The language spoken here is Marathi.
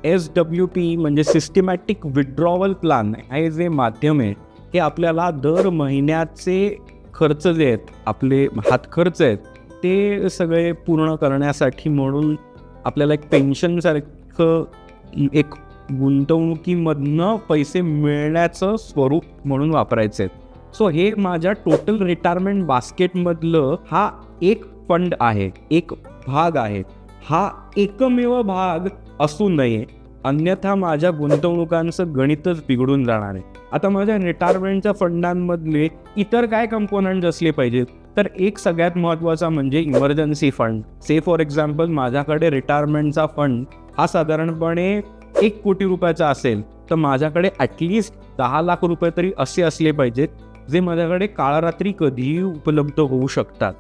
SWP म्हणजे सिस्टमॅटिक विड्रॉवल प्लॅन हे जे माध्यम आहे हे आपल्याला दर महिन्याचे खर्च जे आहेत, आपले हातखर्च आहेत, ते सगळे पूर्ण करण्यासाठी म्हणून आपल्याला एक पेन्शनसारखं एक गुंतवणुकीमधनं पैसे मिळण्याचं स्वरूप म्हणून वापरायचे आहेत. सो हे माझ्या टोटल रिटायरमेंट बास्केटमधलं हा एक फंड आहे, एक भाग आहे. हा एकमेव भाग असू नये, अन्यथा माझ्या गुंतवणुकांचं गणितच बिघडून जाणार आहे. आता माझ्या रिटायरमेंटच्या फंडांमधले इतर काय कंपोनंट असले पाहिजेत, तर एक सगळ्यात महत्त्वाचा म्हणजे emergency fund. Say for example माझ्याकडे रिटायरमेंटचा फंड हा साधारणपणे 1 कोटी रुपयाचा असेल, तर माझ्याकडे ॲटलिस्ट 10 लाख रुपये तरी असे असले पाहिजेत जे माझ्याकडे काळरात्री कधीही उपलब्ध होऊ शकतात.